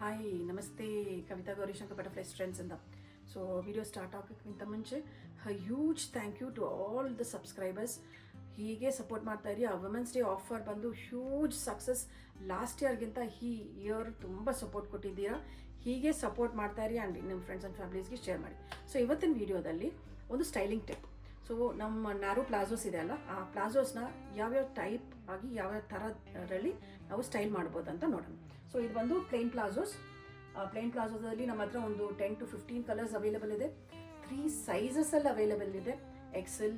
Hi ನಮಸ್ತೆ Kavitha Gowrishankar butterfly friends ಅಂತ. So video start ಆಗೋಕ್ಕಿಂತ ಮುಂಚೆ huge thank you to all the subscribers. ಹೀಗೆ ಸಪೋರ್ಟ್ ಮಾಡ್ತಾ ಇರಿ. ಆ ವುಮೆನ್ಸ್ ಡೇ ಆಫರ್ ಬಂದು ಹ್ಯೂಜ್ ಸಕ್ಸಸ್. ಲಾಸ್ಟ್ ಇಯರ್ಗಿಂತ ಈ ಇಯರ್ ತುಂಬ ಸಪೋರ್ಟ್ ಕೊಟ್ಟಿದ್ದೀರಾ. ಹೀಗೆ ಸಪೋರ್ಟ್ ಮಾಡ್ತಾ ಇರಿ ಆ್ಯಂಡ್ ನಿಮ್ಮ ಫ್ರೆಂಡ್ಸ್ ಆ್ಯಂಡ್ ಫ್ಯಾಮಿಲೀಸ್ಗೆ ಶೇರ್ ಮಾಡಿ. ಸೊ ಇವತ್ತಿನ ವಿಡಿಯೋದಲ್ಲಿ ಒಂದು ಸ್ಟೈಲಿಂಗ್ ಟಿಪ್. ಸೊ ನಮ್ಮ ನ್ಯಾರೋ ಪ್ಲಾಜೋಸ್ ಇದೆ ಅಲ್ಲ, ಆ ಪ್ಲಾಜೋಸ್ನ ಯಾವ್ಯಾವ ಟೈಪ್ ಆಗಿ ಯಾವ್ಯಾವ ಥರದಲ್ಲಿ ನಾವು ಸ್ಟೈಲ್ ಮಾಡ್ಬೋದು ಅಂತ ನೋಡೋಣ. ಸೊ ಇದು ಬಂದು ಪ್ಲೇನ್ ಪ್ಲಾಜೋದಲ್ಲಿ ನಮ್ಮ ಹತ್ರ ಒಂದು 10 to 15 ಕಲರ್ಸ್ ಅವೈಲೇಬಲ್ ಇದೆ. 3 ಸೈಜಸಲ್ಲಿ ಅವೈಲೇಬಲ್ ಇದೆ. XL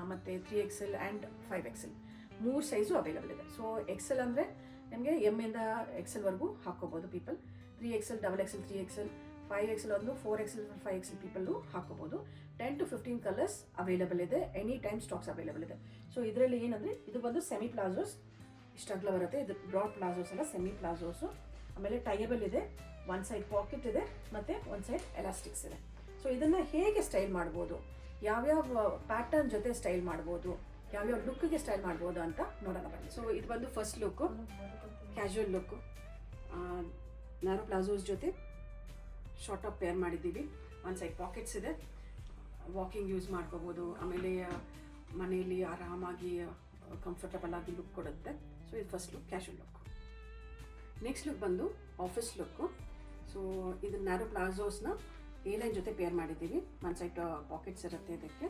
ಮತ್ತು 3XL and 5XL 3 size available ಇದೆ. ಸೊ XL ಅಂದರೆ ನಿಮಗೆ ಎಮ್ಮಿಂದ XL ಹಾಕೋಬೋದು people. 3XL, XXL, 3XL, 5XL ಒಂದು 4XL, 5XL ಪೀಪಲ್ಲು ಹಾಕೋಬೋದು. 10 to 15 ಕಲರ್ಸ್ ಅವೈಲೇಬಲ್ ಇದೆ. ಎನಿ ಟೈಮ್ ಸ್ಟಾಕ್ಸ್ ಅವೈಲೇಬಲ್ ಇದೆ. ಸೊ ಇದರಲ್ಲಿ ಏನಂದರೆ ಇದು ಬಂದು ಸೆಮಿ ಪ್ಲಾಜೋಸ್, ಇಷ್ಟಾಗಲ ಬರುತ್ತೆ. ಇದು ಬ್ರಾಡ್ ಪ್ಲಾಜೋಸ್ ಅಲ್ಲ, ಸೆಮಿ ಪ್ಲಾಜೋಸು. ಆಮೇಲೆ ಟೈಯಬಲ್ ಇದೆ, ಒಂದು ಸೈಡ್ ಪಾಕೆಟ್ ಇದೆ ಮತ್ತು ಒಂದು ಸೈಡ್ ಎಲಾಸ್ಟಿಕ್ಸ್ ಇದೆ. ಸೊ ಇದನ್ನು ಹೇಗೆ ಸ್ಟೈಲ್ ಮಾಡ್ಬೋದು, ಯಾವ್ಯಾವ ಪ್ಯಾಟರ್ನ್ ಜೊತೆ ಸ್ಟೈಲ್ ಮಾಡ್ಬೋದು, ಯಾವ್ಯಾವ ಲುಕ್ಗೆ ಸ್ಟೈಲ್ ಮಾಡ್ಬೋದು ಅಂತ ನೋಡೋಣ ಬನ್ನಿ. ಸೊ ಇದು ಬಂದು first look, casual look. Narrow palazzos ಜೊತೆ ಶಾರ್ಟ್ ಟಾಪ್ ಪೇರ್ ಮಾಡಿದ್ದೀವಿ. ಒಂದು ಸೈಡ್ ಪಾಕೆಟ್ಸ್ ಇದೆ, ವಾಕಿಂಗ್ ಯೂಸ್ ಮಾಡ್ಕೋಬೋದು. ಆಮೇಲೆ ಮನೆಯಲ್ಲಿ ಆರಾಮಾಗಿ ಕಂಫರ್ಟಬಲ್ ಆಗಿ ಲುಕ್ ಕೊಡುತ್ತೆ. ಸೊ ಇದು first look, casual look. Next look ಬಂದು ಆಫೀಸ್ ಲುಕ್ಕು. ಸೊ ಇದು ನ್ಯಾರೋ ಪ್ಲಾಜೋಸ್ನ ಏಲೈನ್ ಜೊತೆ ಪೇರ್ ಮಾಡಿದ್ದೀವಿ. ಒಂದು ಸೈಡ್ ಪಾಕೆಟ್ಸ್ ಇರುತ್ತೆ. ಇದಕ್ಕೆ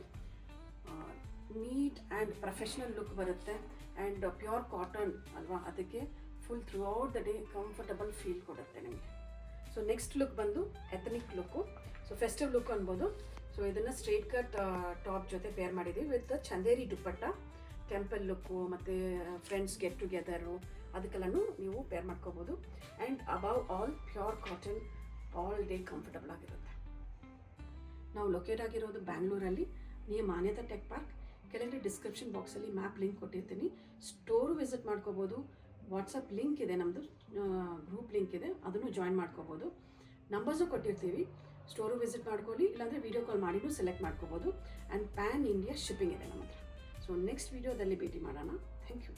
ನೀಟ್ ಆ್ಯಂಡ್ ಪ್ರೊಫೆಷ್ನಲ್ ಲುಕ್ ಬರುತ್ತೆ. ಆ್ಯಂಡ್ ಪ್ಯೂರ್ ಕಾಟನ್ ಅಲ್ವಾ, ಅದಕ್ಕೆ full through out the day comfortable feel ಕೊಡುತ್ತೆ ನಿಮಗೆ. ಸೊ ನೆಕ್ಸ್ಟ್ ಲುಕ್ ಬಂದು ethnic look. So festive look ಅನ್ಬೋದು. ಸೊ ಇದನ್ನು ಸ್ಟ್ರೇಟ್ ಕಟ್ ಟಾಪ್ ಜೊತೆ ಪೇರ್ ಮಾಡಿದ್ದೀವಿ with Chanderi dupatta. Temple look ಮತ್ತು ಫ್ರೆಂಡ್ಸ್ ಗೆಟ್ ಟುಗೆದರು ಅದಕ್ಕೆಲ್ಲನೂ ನೀವು ಪೇರ್ ಮಾಡ್ಕೋಬೋದು. And above all pure cotton, all day comfortable ಆಗಿರುತ್ತೆ. ನಾವು ಲೊಕೇಟ್ ಆಗಿರೋದು ಬ್ಯಾಂಗ್ಳೂರಲ್ಲಿ, ನೀವು ಮಾನ್ಯತಾ ಟೆಕ್ ಪಾರ್ಕ್. ಕೆಳಗಡೆ ಡಿಸ್ಕ್ರಿಪ್ಷನ್ ಬಾಕ್ಸಲ್ಲಿ ಮ್ಯಾಪ್ ಲಿಂಕ್ ಕೊಟ್ಟಿರ್ತೀನಿ. ಸ್ಟೋರು ವಿಸಿಟ್ ಮಾಡ್ಕೋಬೋದು. ವಾಟ್ಸಪ್ ಲಿಂಕ್ ಇದೆ, ನಮ್ಮದು ಗ್ರೂಪ್ ಲಿಂಕ್ ಇದೆ, ಅದನ್ನು ಜಾಯಿನ್ ಮಾಡ್ಕೋಬೋದು. ನಂಬರ್ಸು ಕೊಟ್ಟಿರ್ತೀವಿ. ಸ್ಟೋರು ವಿಸಿಟ್ ಮಾಡ್ಕೊಳ್ಳಿ, ಇಲ್ಲಾಂದರೆ ವೀಡಿಯೋ ಕಾಲ್ ಮಾಡಿನೂ ಸೆಲೆಕ್ಟ್ ಮಾಡ್ಕೋಬೋದು. ಆ್ಯಂಡ್ ಪ್ಯಾನ್ ಇಂಡಿಯಾ ಶಿಪ್ಪಿಂಗ್ ಇದೆ ನಮ್ಮ ಹತ್ರ. ಸೊ ನೆಕ್ಸ್ಟ್ ವೀಡಿಯೋದಲ್ಲಿ ಭೇಟಿ ಮಾಡೋಣ. Thank you.